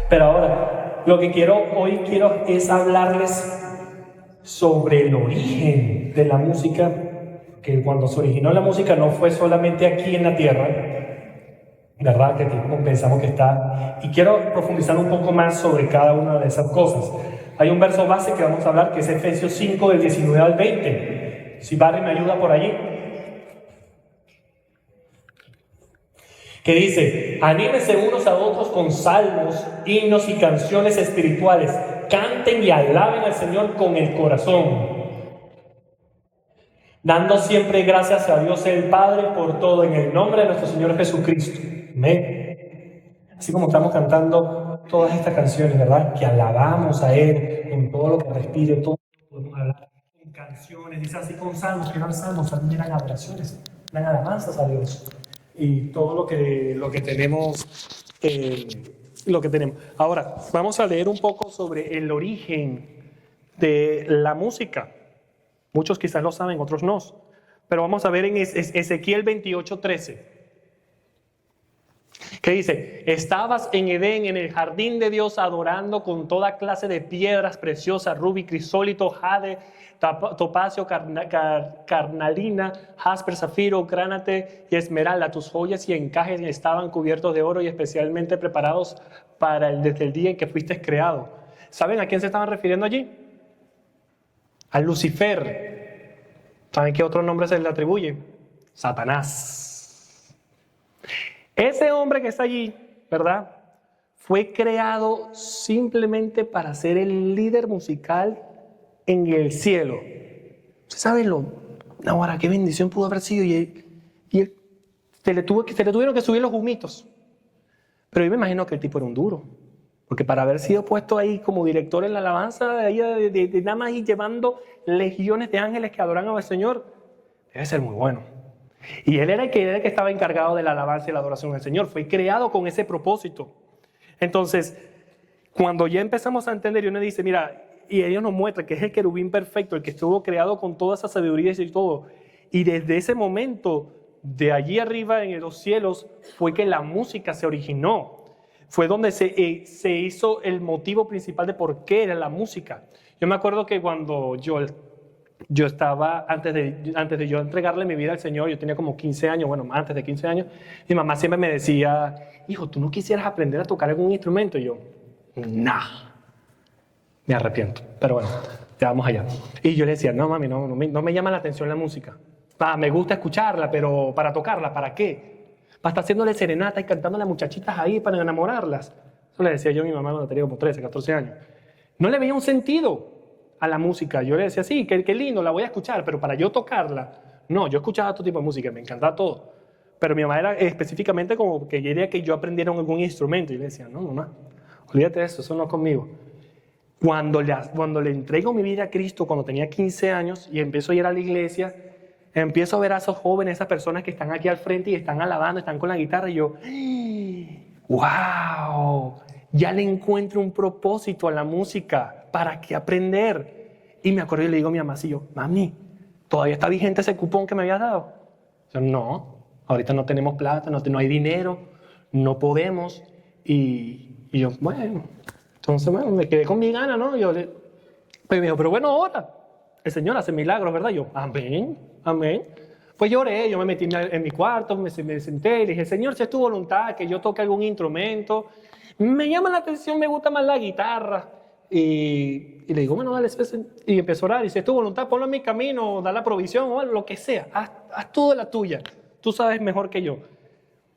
Pero ahora, lo que hoy quiero es hablarles sobre el origen de la música, que cuando se originó la música no fue solamente aquí en la tierra, ¿verdad? Que aquí pensamos que está. Y quiero profundizar un poco más sobre cada una de esas cosas. Hay un verso base que vamos a hablar, que es Efesios 5, del 19 al 20. Si Barry me ayuda por allí. Que dice: anímense unos a otros con salmos, himnos y canciones espirituales. Canten y alaben al Señor con el corazón, dando siempre gracias a Dios el Padre por todo, en el nombre de nuestro Señor Jesucristo. Amén. Así como estamos cantando todas estas canciones, ¿verdad? Que alabamos a Él con todo lo que respire, todo lo que podemos hablar con canciones, dice así con salmos, que eran salmos, también eran adoraciones, eran alabanzas a Dios. Y todo lo que tenemos, lo que tenemos. Ahora, vamos a leer un poco sobre el origen de la música. Muchos quizás lo saben, otros no. Pero vamos a ver en Ezequiel 28:13. ¿Qué dice? Estabas en Edén, en el jardín de Dios, adorando con toda clase de piedras preciosas, rubí, crisólito, jade, topacio, carnalina, jasper, zafiro, granate y esmeralda. Tus joyas y encajes estaban cubiertos de oro y especialmente preparados desde el día en que fuiste creado. ¿Saben a quién se estaban refiriendo allí? A Lucifer. ¿Saben qué otro nombre se le atribuye? Satanás. Ese hombre que está allí, ¿verdad? Fue creado simplemente para ser el líder musical en el cielo. ¿Usted sabe ahora qué bendición pudo haber sido? Y se le tuvieron que subir los humitos. Pero yo me imagino que el tipo era un duro. Porque para haber sido puesto ahí como director en la alabanza, de nada más ir llevando legiones de ángeles que adoran al Señor, debe ser muy bueno. Y él era el que estaba encargado de la alabanza y la adoración al Señor. Fue creado con ese propósito. Entonces, cuando ya empezamos a entender, y uno dice, mira, y ellos nos muestran que es el querubín perfecto, el que estuvo creado con toda esa sabiduría y todo. Y desde ese momento, de allí arriba en los cielos, fue que la música se originó. Fue donde se hizo el motivo principal de por qué era la música. Yo me acuerdo que cuando yo estaba, antes de yo entregarle mi vida al Señor, yo tenía como 15 años, bueno, antes de 15 años, mi mamá siempre me decía, hijo, ¿tú no quisieras aprender a tocar algún instrumento? Y yo, nah. Me arrepiento, pero bueno, ya vamos allá. Y yo le decía, no mami, no me llama la atención la música. Me gusta escucharla, pero para tocarla, ¿para qué? Para estar haciéndole serenata y cantando a las muchachitas ahí para enamorarlas. Eso le decía yo a mi mamá cuando tenía como 13, 14 años. No le veía un sentido a la música. Yo le decía, sí, qué lindo, la voy a escuchar, pero para yo tocarla, no, yo escuchaba todo tipo de música, me encantaba todo. Pero mi mamá era específicamente como que quería que yo aprendiera algún instrumento. Y le decía, no mamá, olvídate de eso no es conmigo. Cuando le entrego mi vida a Cristo, cuando tenía 15 años y empiezo a ir a la iglesia, empiezo a ver a esos jóvenes, esas personas que están aquí al frente y están alabando, están con la guitarra, y yo, ¡wow! Ya le encuentro un propósito a la música. ¿Para qué aprender? Y me acuerdo y le digo a mi mamá así, mami, ¿todavía está vigente ese cupón que me habías dado? Yo, no, ahorita no tenemos plata, no hay dinero, no podemos. Y yo, bueno... Entonces, bueno, me quedé con mi gana, ¿no? Pues me dijo, pero bueno, ahora el Señor hace milagros, ¿verdad? Yo, amén, amén. Pues lloré, yo me metí en mi cuarto, me senté y le dije, Señor, si es tu voluntad que yo toque algún instrumento, me llama la atención, me gusta más la guitarra. Y le digo, bueno, dale, y empezó a orar, y si es tu voluntad, ponlo en mi camino, da la provisión o lo que sea, haz tú de la tuya, tú sabes mejor que yo.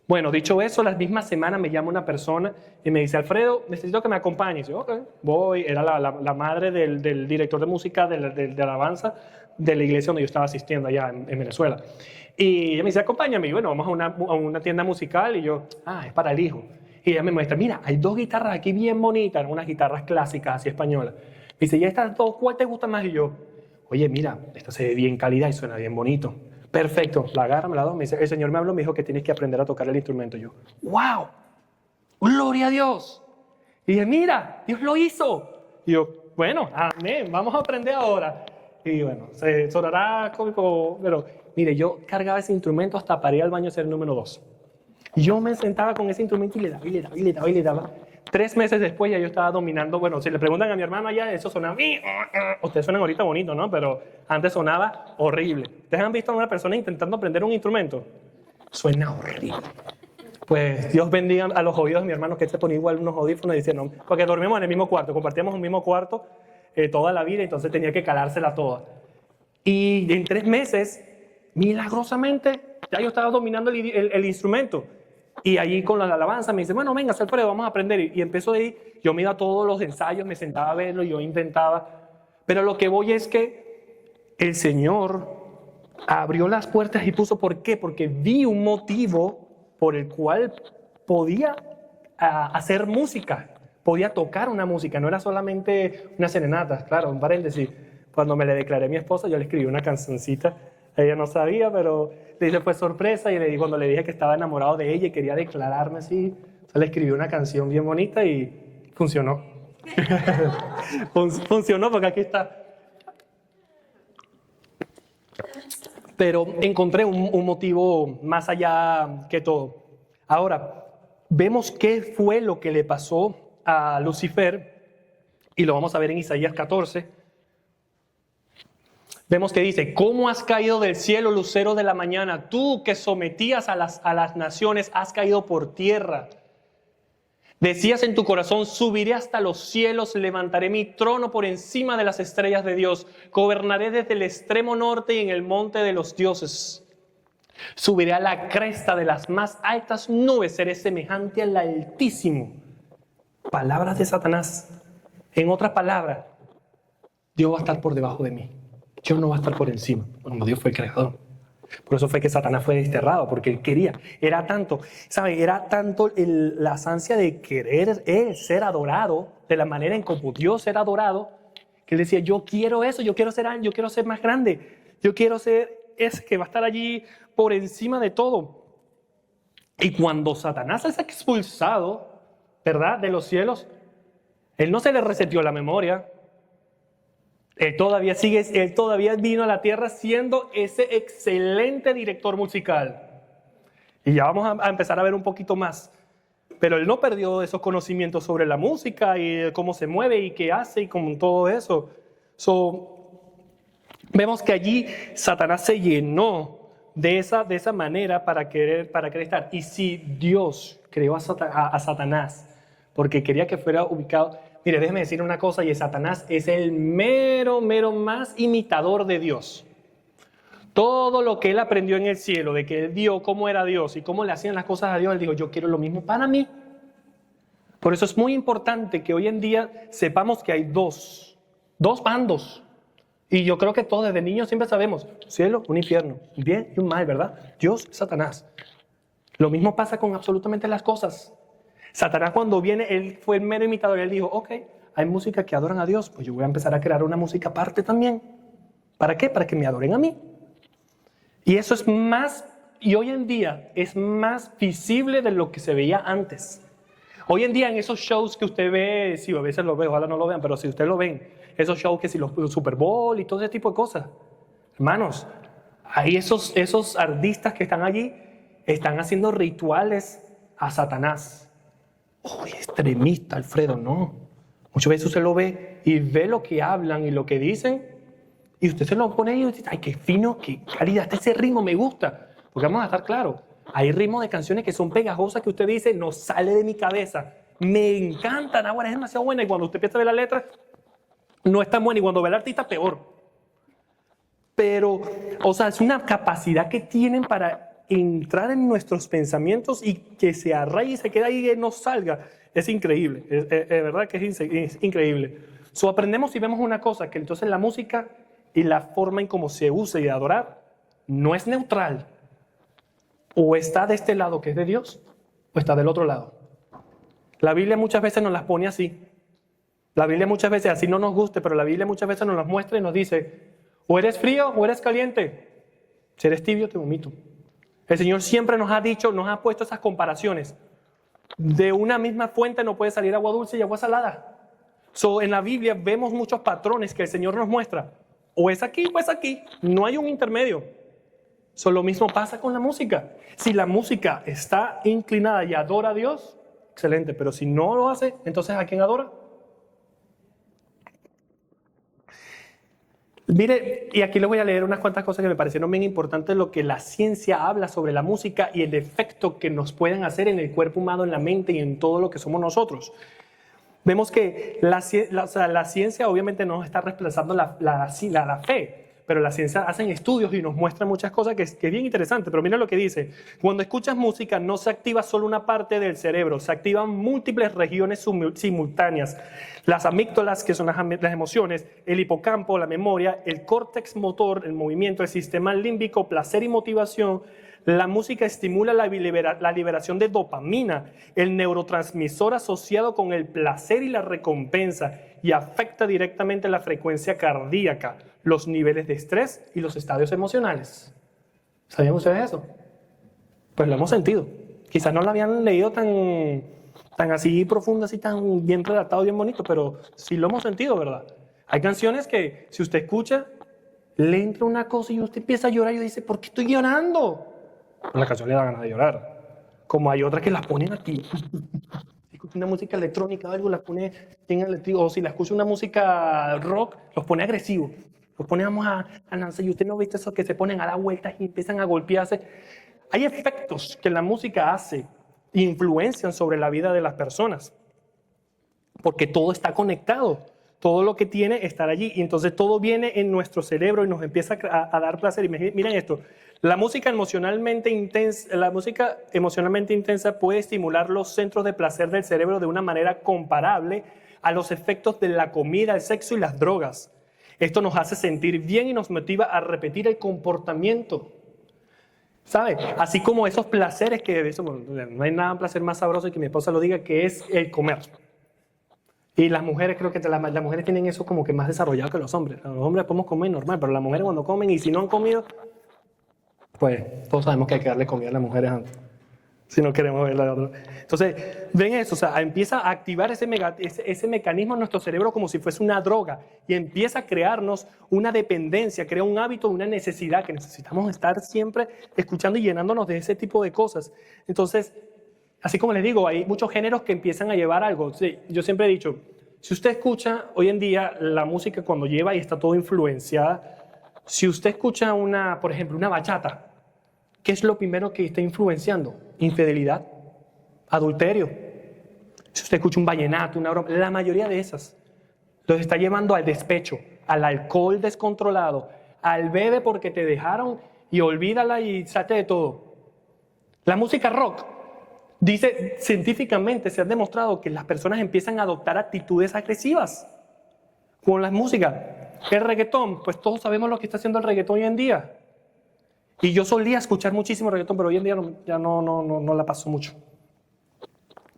Bueno, dicho eso, la misma semana me llama una persona y me dice, Alfredo, necesito que me acompañes. Y yo, ok, voy. Era la madre del director de música de alabanza de la iglesia donde yo estaba asistiendo allá en Venezuela. Y ella me dice, acompáñame. Y bueno, vamos a una tienda musical y yo, es para el hijo. Y ella me muestra, mira, hay 2 guitarras aquí bien bonitas, unas guitarras clásicas así españolas. Me dice, ¿y estas 2 cuál te gusta más? Y yo, oye, mira, esta se ve bien calidad y suena bien bonito. Perfecto, la agarra, me la doy, me dice, el Señor me habló, me dijo que tienes que aprender a tocar el instrumento. Y yo, ¡wow! ¡Gloria a Dios! Y dije, mira, Dios lo hizo. Y yo, bueno, amén, vamos a aprender ahora. Y bueno, se sonará cómico, pero mire, yo cargaba ese instrumento hasta para ir al baño a ser el número 2. Yo me sentaba con ese instrumento y le daba. 3 meses después ya yo estaba dominando. Bueno, si le preguntan a mi hermano allá, eso sonaba. Ustedes suenan ahorita bonito, ¿no? Pero antes sonaba horrible. ¿Ustedes han visto a una persona intentando aprender un instrumento? Suena horrible. Pues Dios bendiga a los oídos de mi hermano, que se ponía igual unos audífonos y decía, no, porque dormíamos en el mismo cuarto, compartíamos un mismo cuarto toda la vida, entonces tenía que calársela toda. Y en 3 meses, milagrosamente, ya yo estaba dominando el instrumento. Y allí con la alabanza me dice, bueno, venga, Alfredo, vamos a aprender. Y empezó de ahí, yo me iba a todos los ensayos, me sentaba a verlo, yo intentaba. Pero lo que voy es que el Señor abrió las puertas y puso, ¿por qué? Porque vi un motivo por el cual podía hacer música, podía tocar una música, no era solamente una serenata. Claro, un paréntesis, cuando me le declaré a mi esposa, yo le escribí una cancioncita, ella no sabía, pero le dije, fue sorpresa, y cuando le dije que estaba enamorado de ella y quería declararme así, le escribí una canción bien bonita y funcionó. Funcionó porque aquí está. Pero encontré un motivo más allá que todo. Ahora, vemos qué fue lo que le pasó a Lucifer, y lo vamos a ver en Isaías 14. Vemos que dice, ¿cómo has caído del cielo, lucero de la mañana? Tú que sometías a las naciones, has caído por tierra. Decías en tu corazón, subiré hasta los cielos, levantaré mi trono por encima de las estrellas de Dios. Gobernaré desde el extremo norte y en el monte de los dioses. Subiré a la cresta de las más altas nubes, seré semejante al Altísimo. Palabras de Satanás. En otras palabras, Dios va a estar por debajo de mí. Yo no voy a estar por encima. Bueno, Dios fue el creador. Por eso fue que Satanás fue desterrado, porque él quería. Era tanto, ¿sabe? Era tanto la ansia de querer él ser adorado, de la manera en como Dios era adorado, que él decía, yo quiero eso, yo quiero ser más grande, yo quiero ser ese que va a estar allí por encima de todo. Y cuando Satanás es expulsado, ¿verdad?, de los cielos, él no se le reseteó la memoria. Él todavía vino a la tierra siendo ese excelente director musical. Y ya vamos a empezar a ver un poquito más. Pero él no perdió esos conocimientos sobre la música y cómo se mueve y qué hace y con todo eso. Vemos que allí Satanás se llenó de esa manera para querer estar. Y si Dios creó a Satanás porque quería que fuera ubicado... Mire, déjeme decir una cosa, y Satanás es el mero más imitador de Dios. Todo lo que él aprendió en el cielo, de que él vio cómo era Dios y cómo le hacían las cosas a Dios, él dijo, yo quiero lo mismo para mí. Por eso es muy importante que hoy en día sepamos que hay dos bandos. Y yo creo que todos desde niños siempre sabemos, un cielo, un infierno, un bien y un mal, ¿verdad? Dios, Satanás. Lo mismo pasa con absolutamente las cosas. Satanás cuando viene, él fue el mero imitador. Él dijo, ok, hay música que adoran a Dios, pues yo voy a empezar a crear una música aparte también. ¿Para qué? Para que me adoren a mí. Y eso es más, y hoy en día es más visible de lo que se veía antes. Hoy en día en esos shows que usted ve, sí, a veces lo ve, ojalá no lo vean, pero si usted lo ven, esos shows que si los Super Bowl y todo ese tipo de cosas. Hermanos, hay esos artistas que están allí, están haciendo rituales a Satanás. Uy, extremista, Alfredo, no. Muchas veces usted lo ve y ve lo que hablan y lo que dicen y usted se lo pone y dice, ay, qué fino, qué calidad, ese ritmo me gusta. Porque vamos a estar claros, hay ritmos de canciones que son pegajosas que usted dice, no sale de mi cabeza. Me encantan, ahora es demasiado buena y cuando usted empieza a ver la letra, no es tan buena y cuando ve al artista, peor. Pero, o sea, es una capacidad que tienen para entrar en nuestros pensamientos y que se arraigue y se quede ahí y no salga. Es increíble, es verdad que es increíble. Aprendemos y vemos una cosa, que entonces la música y la forma en cómo se usa y de adorar no es neutral. O está de este lado que es de Dios, o está del otro lado. La Biblia muchas veces nos las pone así. La Biblia muchas veces, así no nos guste, pero la Biblia muchas veces nos las muestra y nos dice, o eres frío o eres caliente. Si eres tibio, te vomito. El Señor siempre nos ha dicho, nos ha puesto esas comparaciones. De una misma fuente no puede salir agua dulce y agua salada. En la Biblia vemos muchos patrones que el Señor nos muestra. O es aquí o es aquí. No hay un intermedio. Lo mismo pasa con la música. Si la música está inclinada y adora a Dios, excelente, pero si no lo hace, entonces ¿a quién adora? Mire, y aquí les voy a leer unas cuantas cosas que me parecieron bien importantes, lo que la ciencia habla sobre la música y el efecto que nos pueden hacer en el cuerpo humano, en la mente y en todo lo que somos nosotros. Vemos que la ciencia obviamente no está reemplazando la fe, pero la ciencia hacen estudios y nos muestra muchas cosas que es bien interesante. Pero mira lo que dice: cuando escuchas música no se activa solo una parte del cerebro, se activan múltiples regiones simultáneas. Las amígdalas, que son las emociones, el hipocampo, la memoria, el córtex motor, el movimiento, el sistema límbico, placer y motivación. La música estimula la liberación de dopamina, el neurotransmisor asociado con el placer y la recompensa, y afecta directamente la frecuencia cardíaca, los niveles de estrés y los estadios emocionales. ¿Sabían ustedes eso? Pues lo hemos sentido. Quizás no lo habían leído tan así profundo, así tan bien redactado, bien bonito, pero sí lo hemos sentido, ¿verdad? Hay canciones que si usted escucha, le entra una cosa y usted empieza a llorar y dice, ¿por qué estoy llorando? La canción le da ganas de llorar. Como hay otras que las ponen aquí. Si escucha una música electrónica o algo, las pone en eléctrico. O si la escucha una música rock, los pone agresivos. Los pone a lanzar. Y usted no viste esos que se ponen a dar vueltas y empiezan a golpearse. Hay efectos que la música hace e influencian sobre la vida de las personas. Porque todo está conectado. Todo lo que tiene estar allí. Y entonces todo viene en nuestro cerebro y nos empieza a dar placer. Y miren esto. La música emocionalmente intensa puede estimular los centros de placer del cerebro de una manera comparable a los efectos de la comida, el sexo y las drogas. Esto nos hace sentir bien y nos motiva a repetir el comportamiento. ¿Sabe? Así como esos placeres no hay nada placer más sabroso que mi esposa lo diga, que es el comer. Y las mujeres, creo que las mujeres tienen eso como que más desarrollado que los hombres. Los hombres podemos comer normal, pero las mujeres cuando comen y si no han comido, pues todos sabemos que hay que darle comida a las mujeres antes, si no queremos ver la otra. Entonces, ven eso, o sea, empieza a activar ese mecanismo en nuestro cerebro como si fuese una droga y empieza a crearnos una dependencia, crea un hábito, una necesidad que necesitamos estar siempre escuchando y llenándonos de ese tipo de cosas. Entonces, así como les digo, hay muchos géneros que empiezan a llevar algo. Sí, yo siempre he dicho, si usted escucha hoy en día la música cuando lleva y está todo influenciada, si usted escucha por ejemplo, una bachata, ¿qué es lo primero que está influenciando? Infidelidad, adulterio. Si usted escucha un vallenato, una broma, la mayoría de esas los está llevando al despecho, al alcohol descontrolado, al bebe porque te dejaron y olvídala y salte de todo. La música rock, dice científicamente, se ha demostrado que las personas empiezan a adoptar actitudes agresivas con la música. El reggaetón, pues todos sabemos lo que está haciendo el reggaetón hoy en día. Y yo solía escuchar muchísimo reggaetón, pero hoy en día ya no la paso mucho.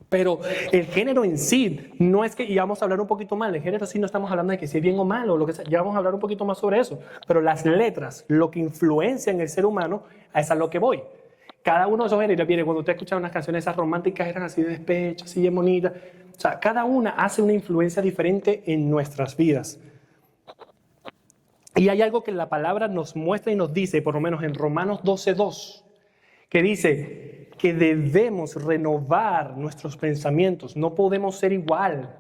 Pero el género en sí, no es que, y vamos a hablar un poquito más, el género sí no estamos hablando de que si es bien o malo, lo que sea, ya vamos a hablar un poquito más sobre eso. Pero las letras, lo que influencia en el ser humano, a eso es a lo que voy. Cada uno de esos géneros, mire, cuando usted escucha unas canciones esas románticas, eran así de despecho, así de bonitas. O sea, cada una hace una influencia diferente en nuestras vidas. Y hay algo que la palabra nos muestra y nos dice, por lo menos en Romanos 12:2, que dice que debemos renovar nuestros pensamientos. No podemos ser igual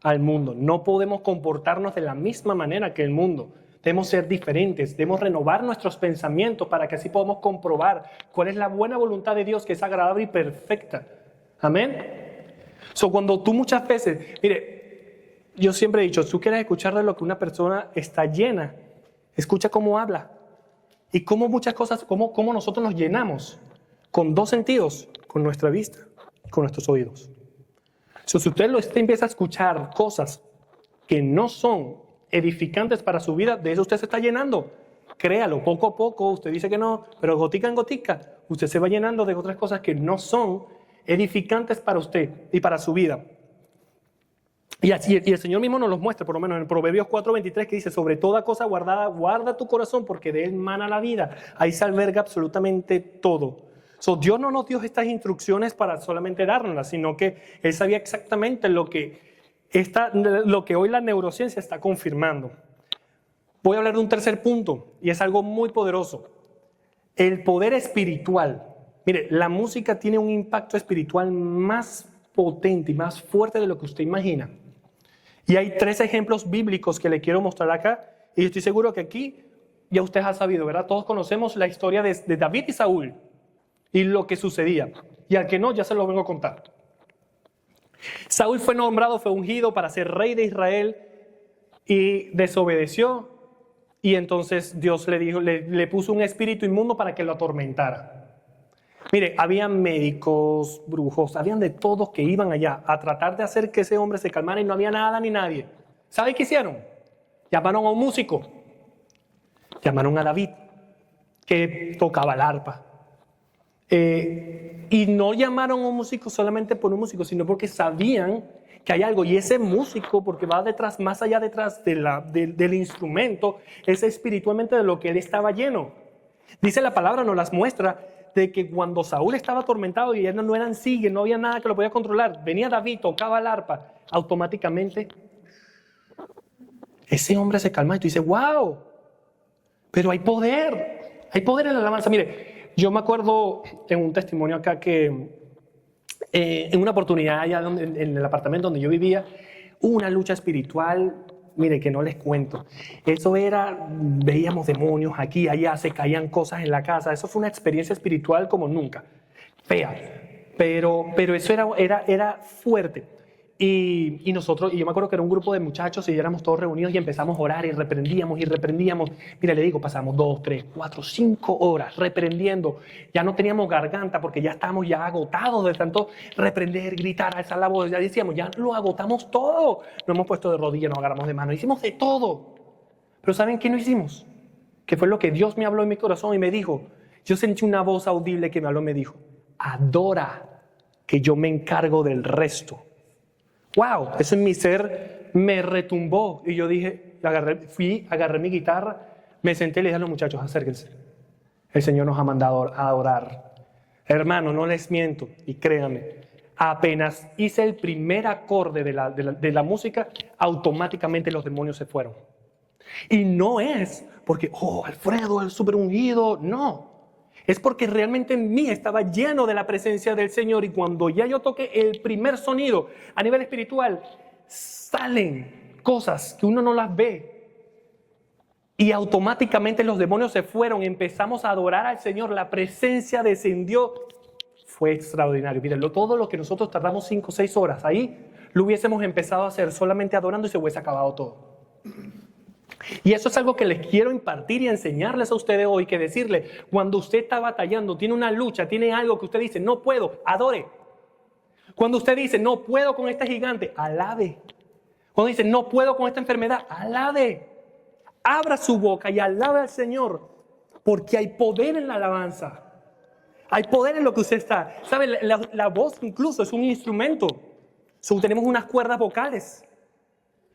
al mundo, no podemos comportarnos de la misma manera que el mundo. Debemos ser diferentes, debemos renovar nuestros pensamientos para que así podamos comprobar cuál es la buena voluntad de Dios, que es agradable y perfecta. Amén. Cuando tú muchas veces, mire, yo siempre he dicho, si tú quieres escuchar de lo que una persona está llena, escucha cómo habla y cómo muchas cosas, cómo nosotros nos llenamos con dos sentidos, con nuestra vista y con nuestros oídos. Si usted empieza a escuchar cosas que no son edificantes para su vida, de eso usted se está llenando. Créalo, poco a poco, usted dice que no, pero gotica en gotica, usted se va llenando de otras cosas que no son edificantes para usted y para su vida. Y el Señor mismo nos los muestra, por lo menos en Proverbios 4:23, que dice, sobre toda cosa guardada, guarda tu corazón, porque de él mana la vida. Ahí se alberga absolutamente todo. Dios no nos dio estas instrucciones para solamente dárnoslas, sino que Él sabía exactamente lo que hoy la neurociencia está confirmando. Voy a hablar de un tercer punto, y es algo muy poderoso. El poder espiritual. Mire, la música tiene un impacto espiritual más potente y más fuerte de lo que usted imagina. Y hay 3 ejemplos bíblicos que le quiero mostrar acá. Y estoy seguro que aquí ya usted ha sabido, ¿verdad? Todos conocemos la historia de David y Saúl y lo que sucedía. Y al que no, ya se lo vengo a contar. Saúl fue nombrado, fue ungido para ser rey de Israel y desobedeció. Y entonces Dios le dijo, le puso un espíritu inmundo para que lo atormentara. Mire, habían médicos, brujos, habían de todos que iban allá a tratar de hacer que ese hombre se calmara y no había nada ni nadie. ¿Sabe qué hicieron? Llamaron a un músico. Llamaron a David, que tocaba el arpa. Y no llamaron a un músico solamente por un músico, sino porque sabían que hay algo. Y ese músico, porque va detrás, más allá detrás del instrumento, es espiritualmente de lo que él estaba lleno. Dice la palabra, nos las muestra, de que cuando Saúl estaba atormentado y ya no eran sigue, no había nada que lo podía controlar, venía David, tocaba el arpa, automáticamente ese hombre se calma y tú dices, wow, pero hay poder en la alabanza. Mire, yo me acuerdo en un testimonio acá que en una oportunidad allá en el apartamento donde yo vivía, hubo una lucha espiritual. Mire, que no les cuento. Eso era, veíamos demonios aquí, allá, se caían cosas en la casa. Eso fue una experiencia espiritual como nunca. Fea. Pero eso era fuerte. Y nosotros, y yo me acuerdo que era un grupo de muchachos y éramos todos reunidos y empezamos a orar y reprendíamos. Mira, le digo, pasamos 2, 3, 4, 5 horas reprendiendo. Ya no teníamos garganta porque ya estábamos ya agotados de tanto reprender, gritar, alzar la voz. Ya decíamos, ya lo agotamos todo. Nos hemos puesto de rodillas, nos agarramos de mano, hicimos de todo. Pero ¿saben qué no hicimos? Que fue lo que Dios me habló en mi corazón y me dijo. Yo sentí una voz audible que me habló y me dijo, adora, que yo me encargo del resto. Wow, eso en mi ser me retumbó. Y yo dije, agarré mi guitarra, me senté y le dije a los muchachos, acérquense. El Señor nos ha mandado a orar. Hermano, no les miento, y créanme, apenas hice el primer acorde de la música, automáticamente los demonios se fueron. Y no es porque, Alfredo, el súper ungido, no. Es porque realmente en mí estaba lleno de la presencia del Señor y cuando ya yo toqué el primer sonido a nivel espiritual, salen cosas que uno no las ve y automáticamente los demonios se fueron, empezamos a adorar al Señor, la presencia descendió, fue extraordinario. Miren, todo lo que nosotros tardamos 5 o 6 horas ahí, lo hubiésemos empezado a hacer solamente adorando y se hubiese acabado todo. Y eso es algo que les quiero impartir y enseñarles a ustedes hoy, que decirle, cuando usted está batallando, tiene una lucha, tiene algo que usted dice, no puedo, adore. Cuando usted dice, no puedo con este gigante, alabe. Cuando dice, no puedo con esta enfermedad, alabe. Abra su boca y alabe al Señor, porque hay poder en la alabanza. Hay poder en lo que usted está. ¿Sabe? La voz incluso es un instrumento. Tenemos unas cuerdas vocales.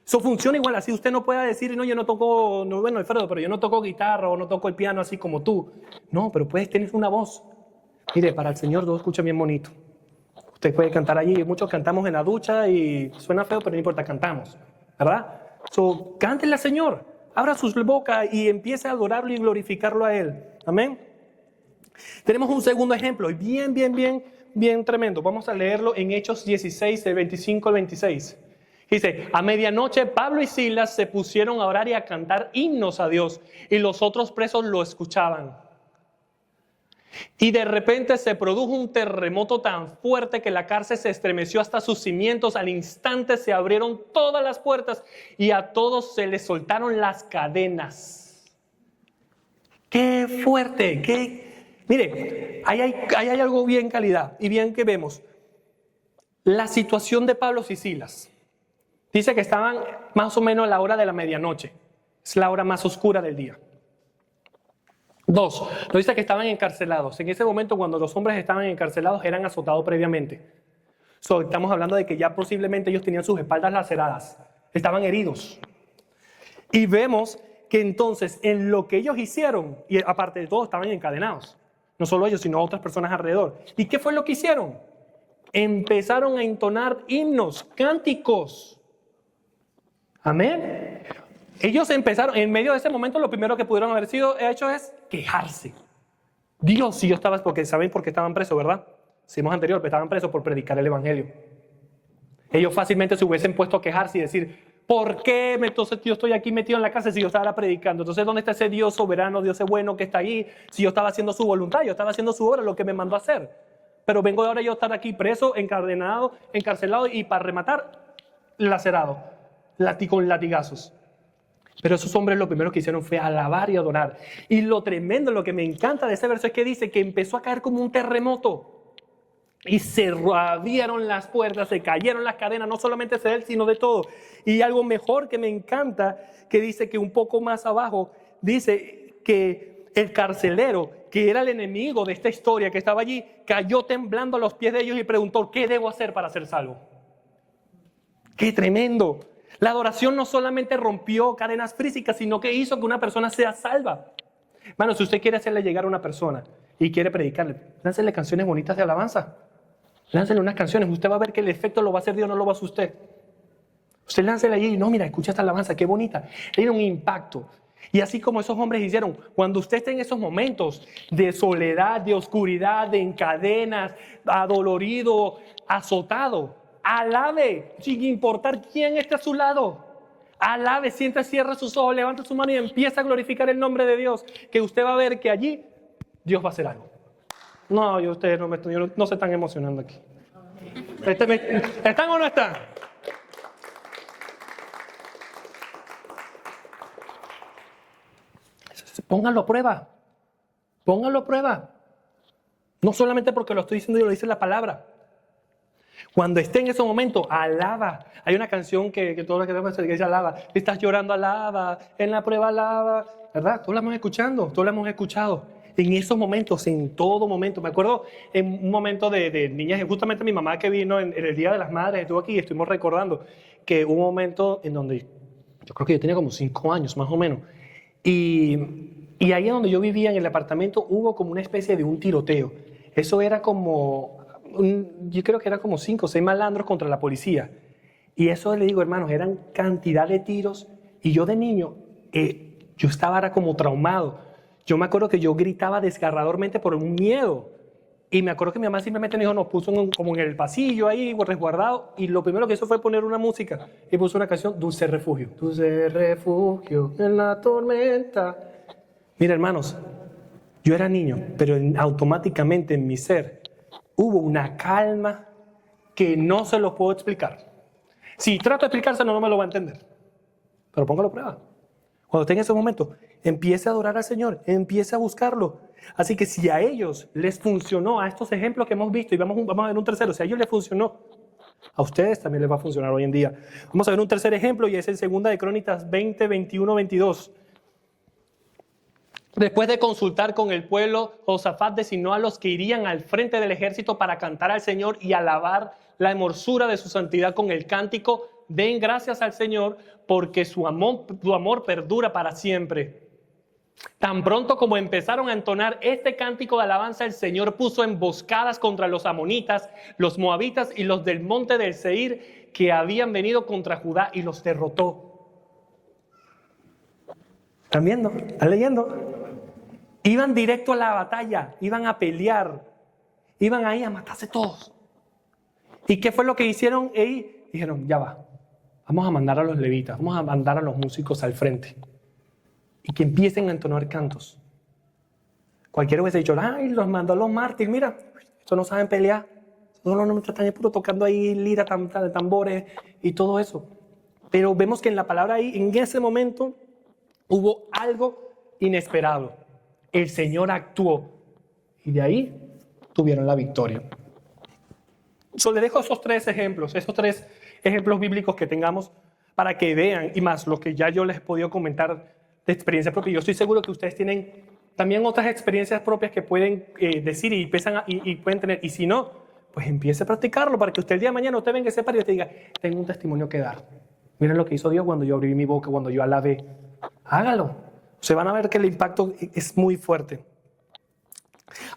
Eso funciona igual, así usted no pueda decir, no, yo no toco, no, bueno, Alfredo, pero yo no toco guitarra o no toco el piano así como tú. No, pero puedes tener una voz. Mire, para el Señor todo escucha bien bonito. Usted puede cantar allí, muchos cantamos en la ducha y suena feo, pero no importa, cantamos, ¿verdad? Cántele al Señor, abra su boca y empiece a adorarlo y glorificarlo a Él. Amén. Tenemos un segundo ejemplo, y bien tremendo. Vamos a leerlo en Hechos 16, del 25 al 26. Dice, a medianoche Pablo y Silas se pusieron a orar y a cantar himnos a Dios y los otros presos lo escuchaban. Y de repente se produjo un terremoto tan fuerte que la cárcel se estremeció hasta sus cimientos. Al instante se abrieron todas las puertas y a todos se les soltaron las cadenas. ¡Qué fuerte! Mire, ahí hay algo bien calidad y bien que vemos. La situación de Pablo y Silas. Dice que estaban más o menos a la hora de la medianoche. Es la hora más oscura del día. 2, nos dice que estaban encarcelados. En ese momento, cuando los hombres estaban encarcelados, eran azotados previamente. Estamos hablando de que ya posiblemente ellos tenían sus espaldas laceradas. Estaban heridos. Y vemos que entonces, en lo que ellos hicieron, y aparte de todo, estaban encadenados. No solo ellos, sino otras personas alrededor. ¿Y qué fue lo que hicieron? Empezaron a entonar himnos, cánticos. Amén. Ellos empezaron, en medio de ese momento, lo primero que pudieron haber sido hecho es quejarse. Dios, si yo estaba, porque saben por qué estaban presos, ¿verdad? Seguimos anterior, pero estaban presos por predicar el evangelio. Ellos fácilmente se hubiesen puesto a quejarse y decir, ¿por qué entonces yo estoy aquí metido en la cárcel si yo estaba predicando? Entonces, ¿dónde está ese Dios soberano, Dios bueno que está ahí? Si yo estaba haciendo su voluntad, yo estaba haciendo su obra, lo que me mandó a hacer. Pero vengo ahora yo a estar aquí preso, encadenado, encarcelado y para rematar, lacerado, con latigazos. Pero esos hombres lo primero que hicieron fue alabar y adorar. Y lo tremendo, lo que me encanta de ese verso es que dice que empezó a caer como un terremoto. Y se abrieron las puertas, se cayeron las cadenas, no solamente de él, sino de todo. Y algo mejor que me encanta, que dice que un poco más abajo, dice que el carcelero, que era el enemigo de esta historia que estaba allí, cayó temblando a los pies de ellos y preguntó, ¿qué debo hacer para ser salvo? ¡Qué tremendo! La adoración no solamente rompió cadenas físicas, sino que hizo que una persona sea salva. Hermano, si usted quiere hacerle llegar a una persona y quiere predicarle, láncele canciones bonitas de alabanza. Láncele unas canciones. Usted va a ver que el efecto lo va a hacer Dios, no lo va a hacer usted. Usted láncele allí y no, mira, escucha esta alabanza, qué bonita. Tiene un impacto. Y así como esos hombres hicieron, cuando usted esté en esos momentos de soledad, de oscuridad, de encadenas, adolorido, azotado, alabe, sin importar quién esté a su lado. Alabe, siente, cierra sus ojos, levanta su mano y empieza a glorificar el nombre de Dios. Que usted va a ver que allí Dios va a hacer algo. No, ustedes no se están emocionando aquí. ¿Están o no están? Pónganlo a prueba. Pónganlo a prueba. No solamente porque lo estoy diciendo, yo lo dice la palabra. Cuando esté en ese momento, alaba. Hay una canción que todos los que tenemos que dice alaba. Estás llorando, alaba. En la prueba, alaba. ¿Verdad? Todos la hemos escuchado. Todos la hemos escuchado. En esos momentos, en todo momento. Me acuerdo en un momento de niñas, justamente mi mamá que vino en el Día de las Madres, estuvo aquí y estuvimos recordando que hubo un momento en donde yo creo que yo tenía como 5 años más o menos. Y ahí donde yo vivía en el apartamento hubo como una especie de un tiroteo. Eso era como, yo creo que eran como 5 o 6 malandros contra la policía. Y eso, le digo, hermanos, eran cantidad de tiros. Y yo de niño, yo estaba ahora como traumado. Yo me acuerdo que yo gritaba desgarradormente por un miedo. Y me acuerdo que mi mamá simplemente nos puso como en el pasillo ahí, resguardado. Y lo primero que hizo fue poner una música. Y puso una canción, Dulce Refugio. Dulce refugio en la tormenta. Mira, hermanos, yo era niño, pero automáticamente en mi ser hubo una calma que no se lo puedo explicar. Si trato de explicárselo, no me lo va a entender. Pero póngalo a prueba. Cuando esté en ese momento, empiece a adorar al Señor, empiece a buscarlo. Así que si a ellos les funcionó, a estos ejemplos que hemos visto, y vamos a ver un tercero, si a ellos les funcionó, a ustedes también les va a funcionar hoy en día. Vamos a ver un tercer ejemplo y es en 2 de Crónicas 20, 21, 22. Después de consultar con el pueblo, Josafat designó a los que irían al frente del ejército para cantar al Señor y alabar la hermosura de su santidad con el cántico, den gracias al Señor porque su amor perdura para siempre. Tan pronto como empezaron a entonar este cántico de alabanza, el Señor puso emboscadas contra los amonitas, los moabitas y los del monte del Seir que habían venido contra Judá y los derrotó. ¿Están viendo? ¿Están leyendo? Iban directo a la batalla, iban a pelear, iban ahí a matarse todos. ¿Y qué fue lo que hicieron? Ellos dijeron, ya va, vamos a mandar a los levitas, vamos a mandar a los músicos al frente y que empiecen a entonar cantos. Cualquiera hubiese dicho, ay, los mandó a los mártires, mira, estos no saben pelear, estos no están puro tocando ahí lira, tambores y todo eso. Pero vemos que en la palabra ahí, en ese momento, hubo algo inesperado. El Señor actuó y de ahí tuvieron la victoria. Les dejo esos 3 ejemplos bíblicos que tengamos para que vean, y más lo que ya yo les he podido comentar de experiencia propia. Yo estoy seguro que ustedes tienen también otras experiencias propias que pueden decir y pueden tener. Y si no, pues empiece a practicarlo para que usted el día de mañana usted venga y se pare y te diga, tengo un testimonio que dar. Miren lo que hizo Dios cuando yo abrí mi boca, cuando yo alabé. Hágalo. Se van a ver que el impacto es muy fuerte.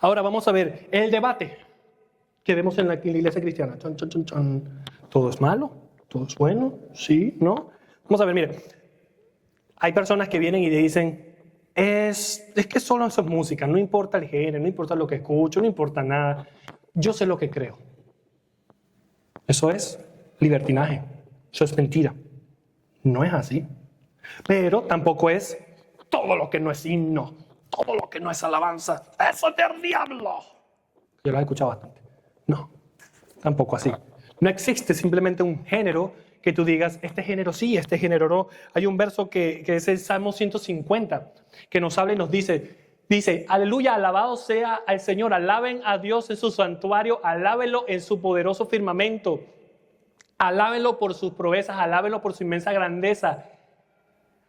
Ahora vamos a ver el debate que vemos en la iglesia cristiana. Chan, chan, chan, chan. ¿Todo es malo? ¿Todo es bueno? ¿Sí? ¿No? Vamos a ver, mire. Hay personas que vienen y dicen, es que solo eso es música, no importa el género, no importa lo que escucho, no importa nada. Yo sé lo que creo. Eso es. libertinaje. Eso es mentira. No es así. Pero tampoco es todo lo que no es himno, todo lo que no es alabanza. ¡Eso es del diablo! Yo lo he escuchado bastante. No, tampoco así. No existe simplemente un género que tú digas, este género sí, este género no. Hay un verso que es el Salmo 150, que nos habla y nos dice, aleluya, alabado sea al Señor, alaben a Dios en su santuario, alábenlo en su poderoso firmamento, alábenlo por sus proezas, alábenlo por su inmensa grandeza,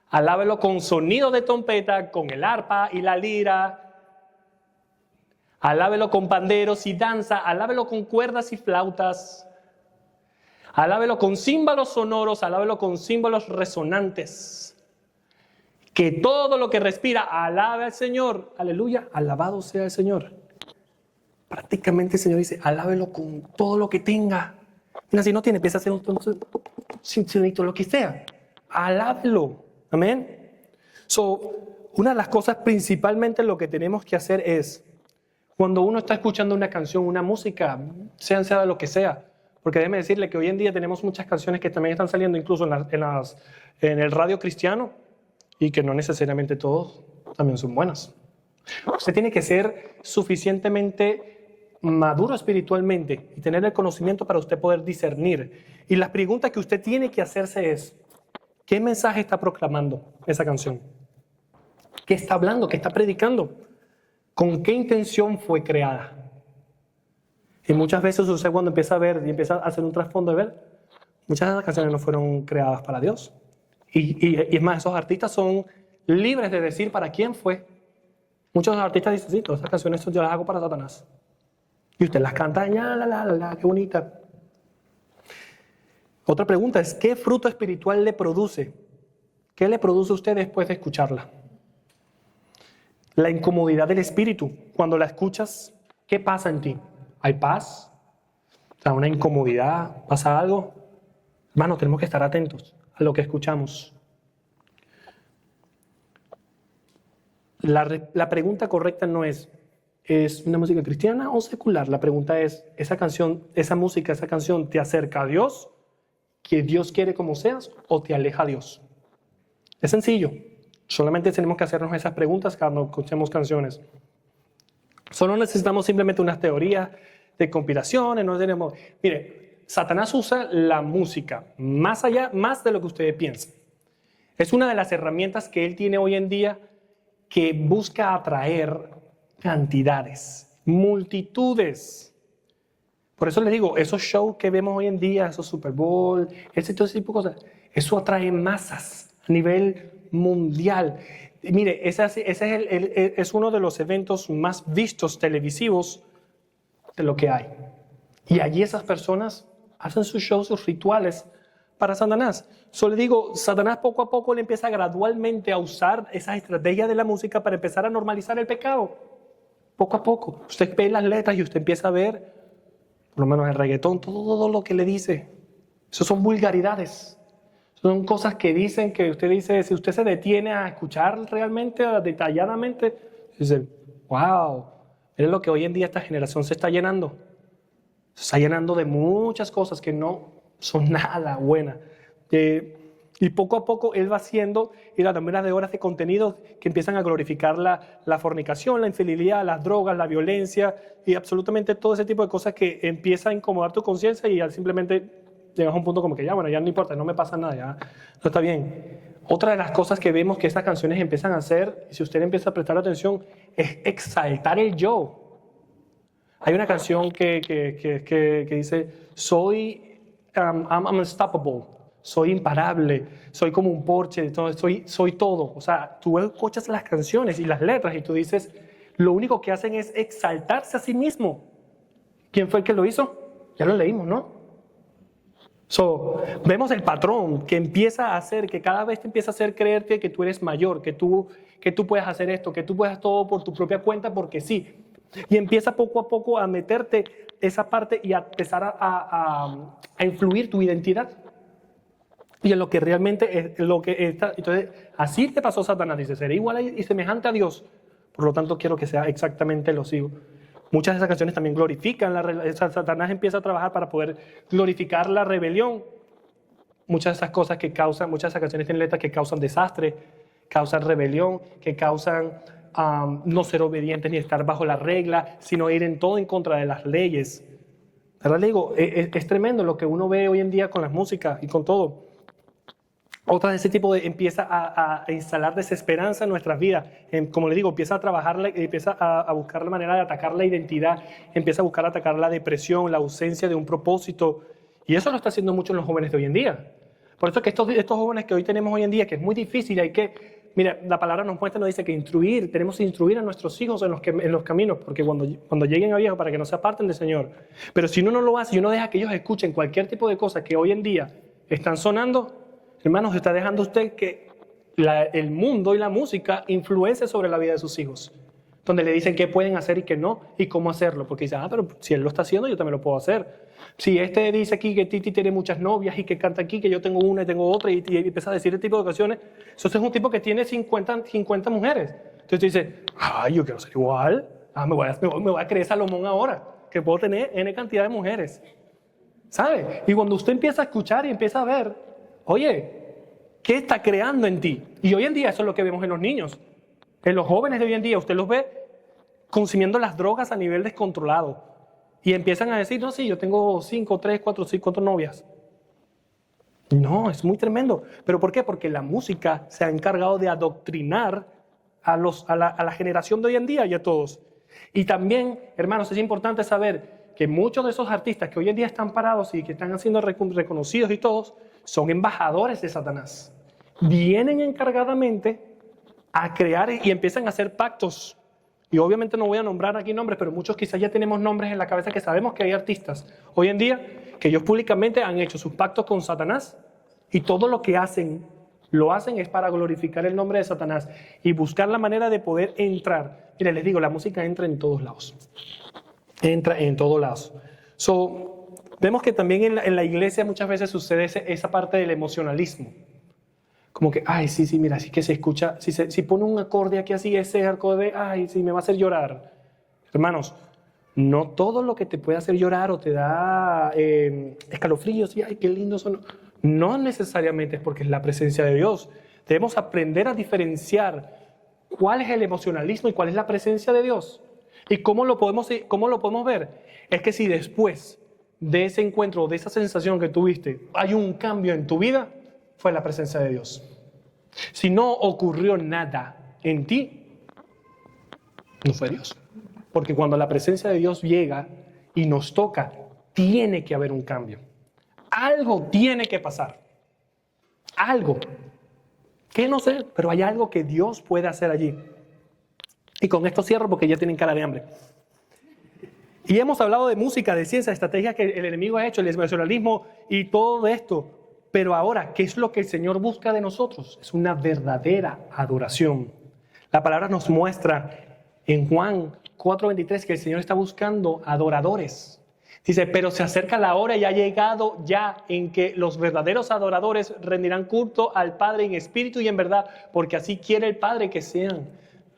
alábenlo con sonido de trompeta, con el arpa y la lira, alábelo con panderos y danza, alábelo con cuerdas y flautas, alábelo con címbalos sonoros, alábelo con címbalos resonantes. Que todo lo que respira alabe al Señor. Aleluya, alabado sea el Señor. Prácticamente el Señor dice, alábelo con todo lo que tenga. Mira, si no tiene, empieza a hacer un sintonito, lo que sea. Alábelo. Amén. Una de las cosas principalmente lo que tenemos que hacer es, cuando uno está escuchando una canción, una música, sea lo que sea, porque déjeme decirle que hoy en día tenemos muchas canciones que también están saliendo incluso en el radio cristiano y que no necesariamente todos también son buenas. Usted tiene que ser suficientemente maduro espiritualmente y tener el conocimiento para usted poder discernir. Y la pregunta que usted tiene que hacerse es, ¿qué mensaje está proclamando esa canción? ¿Qué está hablando? ¿Qué está predicando? ¿Con qué intención fue creada? Y muchas veces usted cuando empieza a ver y empieza a hacer un trasfondo de ver, muchas de las canciones no fueron creadas para Dios. Y es más, esos artistas son libres de decir para quién fue. Muchos artistas dicen, sí, todas esas canciones yo las hago para Satanás. Y usted las canta, qué bonita. Otra pregunta es, ¿qué fruto espiritual le produce? ¿Qué le produce a usted después de escucharla? La incomodidad del espíritu. Cuando la escuchas, ¿qué pasa en ti? ¿Hay paz? ¿Hay una incomodidad? ¿Pasa algo? Hermano, tenemos que estar atentos a lo que escuchamos. La pregunta correcta no ¿es una música cristiana o secular? La pregunta es, ¿esa canción, esa música, esa canción te acerca a Dios, que Dios quiere como seas, o te aleja a Dios? Es sencillo. Solamente tenemos que hacernos esas preguntas cuando escuchemos canciones. Solo necesitamos simplemente unas teorías de conspiraciones. No tenemos... Mire, Satanás usa la música más de lo que ustedes piensan. Es una de las herramientas que él tiene hoy en día que busca atraer cantidades, multitudes. Por eso les digo, esos shows que vemos hoy en día, esos Super Bowl, todo ese tipo de cosas, eso atrae masas a nivel mundial. Mire, ese es uno de los eventos más vistos televisivos de lo que hay. Y allí esas personas hacen sus shows, sus rituales para Satanás. Solo digo, Satanás poco a poco le empieza gradualmente a usar esa estrategia de la música para empezar a normalizar el pecado. Poco a poco. Usted ve las letras y usted empieza a ver, por lo menos el reggaetón, todo lo que le dice. Eso son vulgaridades. Son cosas que dicen, que usted dice, si usted se detiene a escuchar realmente, detalladamente, dice, wow, miren lo que hoy en día esta generación se está llenando. Se está llenando de muchas cosas que no son nada buenas. Y poco a poco él va haciendo y las primeras de horas de contenido que empiezan a glorificar la fornicación, la infidelidad, las drogas, la violencia y absolutamente todo ese tipo de cosas que empieza a incomodar tu conciencia y ya simplemente llegas a un punto como que ya no importa, no me pasa nada, ya no está bien. Otra de las cosas que vemos que estas canciones empiezan a hacer, y si usted empieza a prestar atención, es exaltar el yo. Hay una canción que dice, I'm unstoppable, soy imparable, soy como un Porsche, soy todo. O sea, tú escuchas las canciones y las letras y tú dices, lo único que hacen es exaltarse a sí mismo. ¿Quién fue el que lo hizo? Ya lo leímos, ¿no? Vemos el patrón que empieza a hacer, que cada vez te empieza a hacer creerte que tú eres mayor, que tú puedes hacer esto, que tú puedes todo por tu propia cuenta porque sí. Y empieza poco a poco a meterte esa parte y a empezar a influir tu identidad. Y en lo que realmente es lo que está. Entonces, así te pasó Satanás. Dice, seré igual y semejante a Dios. Por lo tanto, quiero que sea exactamente lo sigo. Muchas de esas canciones también glorifican, Satanás empieza a trabajar para poder glorificar la rebelión. Muchas de esas cosas que causan, muchas de esas canciones tienen letras que causan desastre, causan rebelión, que causan no ser obedientes ni estar bajo la regla, sino ir en todo en contra de las leyes. ¿Verdad? Le digo, es tremendo lo que uno ve hoy en día con las músicas y con todo. Otra de ese tipo empieza a instalar desesperanza en nuestras vidas. Como le digo, empieza a trabajar, empieza a buscar la manera de atacar la identidad, empieza a buscar atacar la depresión, la ausencia de un propósito. Y eso lo está haciendo mucho en los jóvenes de hoy en día. Por eso es que estos jóvenes que hoy tenemos hoy en día, que es muy difícil, mira, la palabra nos muestra, nos dice que tenemos que instruir a nuestros hijos en los caminos, porque cuando lleguen a viejos, para que no se aparten del Señor. Pero si uno no lo hace y uno deja que ellos escuchen cualquier tipo de cosas que hoy en día están sonando, hermanos, está dejando usted que el mundo y la música influencie sobre la vida de sus hijos. Donde le dicen qué pueden hacer y qué no, y cómo hacerlo. Porque dicen, pero si él lo está haciendo, yo también lo puedo hacer. Si este dice aquí que Titi tiene muchas novias y que canta aquí, que yo tengo una y tengo otra, y empieza a decir este tipo de ocasiones, eso es un tipo que tiene 50 mujeres. Entonces tú dices, yo quiero ser igual. Me voy a creer Salomón ahora, que puedo tener N cantidad de mujeres. ¿Sabe? Y cuando usted empieza a escuchar y empieza a ver, oye, ¿qué está creando en ti? Y hoy en día eso es lo que vemos en los niños. En los jóvenes de hoy en día, usted los ve consumiendo las drogas a nivel descontrolado. Y empiezan a decir, no, sí, yo tengo 5, 3, 4, 5 novias. No, es muy tremendo. ¿Pero por qué? Porque la música se ha encargado de adoctrinar a la generación de hoy en día y a todos. Y también, hermanos, es importante saber que muchos de esos artistas que hoy en día están parados y que están siendo reconocidos y todos, son embajadores de Satanás. Vienen encargadamente a crear y empiezan a hacer pactos. Y obviamente no voy a nombrar aquí nombres, pero muchos quizás ya tenemos nombres en la cabeza que sabemos que hay artistas hoy en día que ellos públicamente han hecho sus pactos con Satanás y todo lo que lo hacen es para glorificar el nombre de Satanás y buscar la manera de poder entrar. Mire, les digo, la música entra en todos lados. Entra en todos lados. Vemos que también en la iglesia muchas veces sucede esa parte del emocionalismo. Como que, sí, mira, así que se escucha, si pone un acorde aquí así, ese acorde, sí, me va a hacer llorar. Hermanos, no todo lo que te puede hacer llorar o te da escalofríos y, qué lindo son, no necesariamente es porque es la presencia de Dios. Debemos aprender a diferenciar cuál es el emocionalismo y cuál es la presencia de Dios. ¿Y cómo lo podemos ver? Es que si después de ese encuentro, de esa sensación que tuviste, hay un cambio en tu vida, fue la presencia de Dios. Si no ocurrió nada en ti, no fue Dios. Porque cuando la presencia de Dios llega y nos toca, tiene que haber un cambio. Algo tiene que pasar. Algo. Que no sé, pero hay algo que Dios puede hacer allí. Y con esto cierro porque ya tienen cara de hambre. Y hemos hablado de música, de ciencia, de estrategias que el enemigo ha hecho, el emocionalismo y todo esto. Pero ahora, ¿qué es lo que el Señor busca de nosotros? Es una verdadera adoración. La palabra nos muestra en Juan 4:23 que el Señor está buscando adoradores. Dice, pero se acerca la hora y ha llegado ya en que los verdaderos adoradores rendirán culto al Padre en espíritu y en verdad, porque así quiere el Padre que sean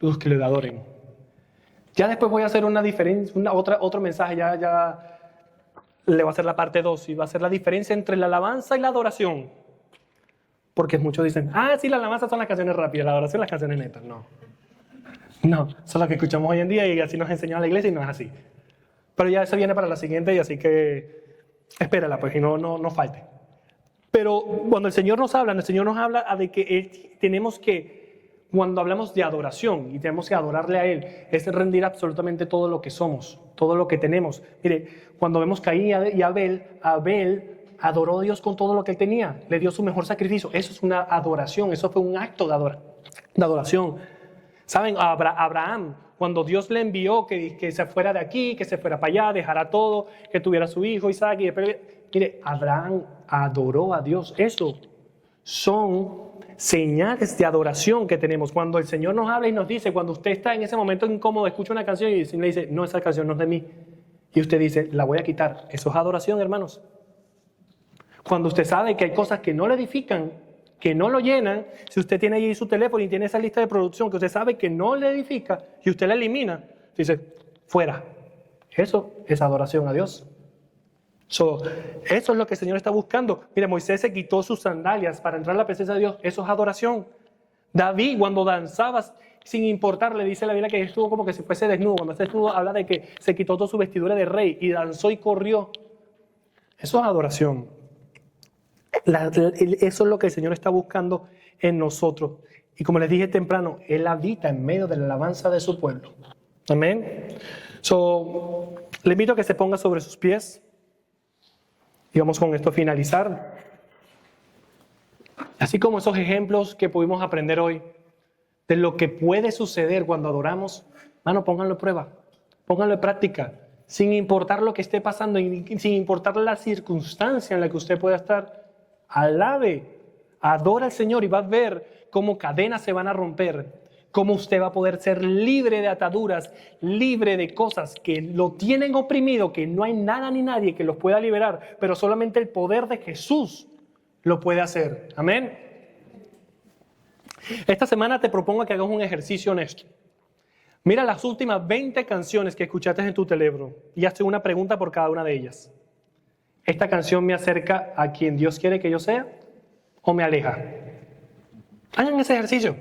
los que le adoren. Ya después voy a hacer una diferencia, otro mensaje, ya le va a hacer la parte 2 y va a ser la diferencia entre la alabanza y la adoración. Porque muchos dicen, sí, la alabanza son las canciones rápidas, la adoración las canciones netas. No, son las que escuchamos hoy en día y así nos enseñó la iglesia y no es así. Pero ya eso viene para la siguiente y así que espérala pues y no falte. Pero cuando el Señor nos habla de que tenemos que, cuando hablamos de adoración y tenemos que adorarle a Él, es rendir absolutamente todo lo que somos, todo lo que tenemos. Mire, cuando vemos Caín y Abel adoró a Dios con todo lo que él tenía, le dio su mejor sacrificio. Eso es una adoración, eso fue un acto de adoración. ¿Saben? Abraham, cuando Dios le envió que se fuera de aquí, que se fuera para allá, dejara todo, que tuviera su hijo Isaac, y después, mire, Abraham adoró a Dios. Eso son señales de adoración que tenemos. Cuando el Señor nos habla y nos dice, cuando usted está en ese momento incómodo, escucha una canción y le dice, no, esa canción no es de mí. Y usted dice, la voy a quitar. Eso es adoración, hermanos. Cuando usted sabe que hay cosas que no le edifican, que no lo llenan, si usted tiene allí su teléfono y tiene esa lista de producción que usted sabe que no le edifica y usted la elimina, dice, fuera. Eso es adoración a Dios. Eso es lo que el Señor está buscando. Mire, Moisés se quitó sus sandalias para entrar a la presencia de Dios. Eso es adoración. David, cuando danzaba, sin importar, le dice la Biblia que estuvo como que si fuese desnudo. Cuando está desnudo, habla de que se quitó toda su vestidura de rey y danzó y corrió. Eso es adoración. Eso es lo que el Señor está buscando en nosotros. Y como les dije temprano, Él habita en medio de la alabanza de su pueblo. Amén. Le invito a que se ponga sobre sus pies. Y vamos con esto a finalizar. Así como esos ejemplos que pudimos aprender hoy de lo que puede suceder cuando adoramos, hermano, pónganlo a prueba, pónganlo en práctica, sin importar lo que esté pasando y sin importar la circunstancia en la que usted pueda estar. Alabe, adora al Señor y va a ver cómo cadenas se van a romper, cómo usted va a poder ser libre de ataduras, libre de cosas que lo tienen oprimido, que no hay nada ni nadie que los pueda liberar, pero solamente el poder de Jesús lo puede hacer. Amén. Esta semana te propongo que hagas un ejercicio honesto. Mira las últimas 20 canciones que escuchaste en tu teléfono y hazte una pregunta por cada una de ellas. ¿Esta canción me acerca a quien Dios quiere que yo sea o me aleja? Hagan ese ejercicio.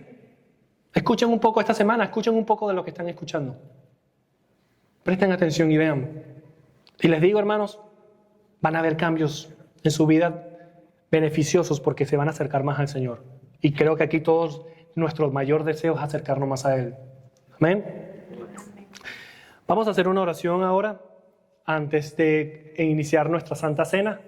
Escuchen un poco esta semana, escuchen un poco de lo que están escuchando. Presten atención y vean. Y les digo, hermanos, van a haber cambios en su vida beneficiosos porque se van a acercar más al Señor. Y creo que aquí todos nuestro mayor deseo es acercarnos más a Él. Amén. Vamos a hacer una oración ahora antes de iniciar nuestra Santa Cena.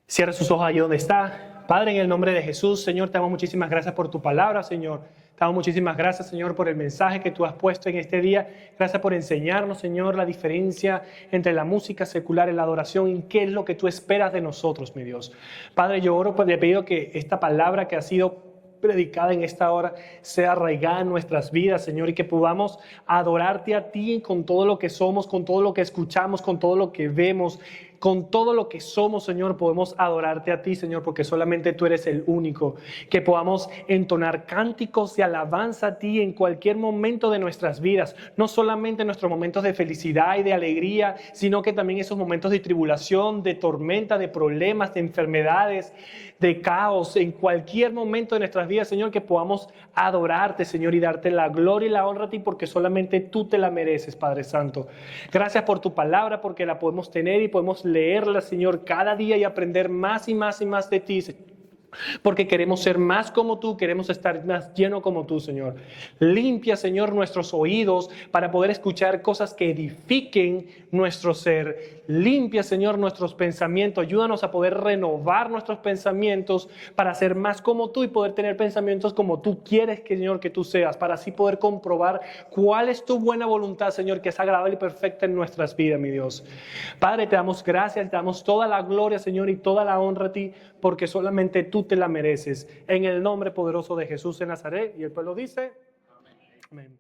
Cierre sus ojos allí donde está. Padre, en el nombre de Jesús, Señor, te damos muchísimas gracias por tu palabra, Señor. Te damos muchísimas gracias, Señor, por el mensaje que tú has puesto en este día. Gracias por enseñarnos, Señor, la diferencia entre la música secular y la adoración y qué es lo que tú esperas de nosotros, mi Dios. Padre, yo oro, pues le pido que esta palabra que ha sido predicada en esta hora sea arraigada en nuestras vidas, Señor, y que podamos adorarte a ti con todo lo que somos, con todo lo que escuchamos, con todo lo que vemos, con todo lo que somos, Señor, podemos adorarte a ti, Señor, porque solamente tú eres el único. Que podamos entonar cánticos de alabanza a ti en cualquier momento de nuestras vidas, no solamente en nuestros momentos de felicidad y de alegría, sino que también esos momentos de tribulación, de tormenta, de problemas, de enfermedades, de caos, en cualquier momento de nuestras vidas, Señor, que podamos adorarte, Señor, y darte la gloria y la honra a ti, porque solamente tú te la mereces, Padre Santo. Gracias por tu palabra, porque la podemos tener y podemos leerla, Señor, cada día y aprender más y más y más de ti, Señor. Porque queremos ser más como tú, queremos estar más lleno como tú, Señor. Limpia, Señor, nuestros oídos para poder escuchar cosas que edifiquen nuestro ser. Limpia, Señor, nuestros pensamientos. Ayúdanos a poder renovar nuestros pensamientos para ser más como tú y poder tener pensamientos como tú quieres, Señor, que tú seas, para así poder comprobar cuál es tu buena voluntad, Señor, que es agradable y perfecta en nuestras vidas, mi Dios. Padre, te damos gracias, te damos toda la gloria, Señor, y toda la honra a ti, porque solamente tú te la mereces. En el nombre poderoso de Jesús de Nazaret. Y el pueblo dice: amén.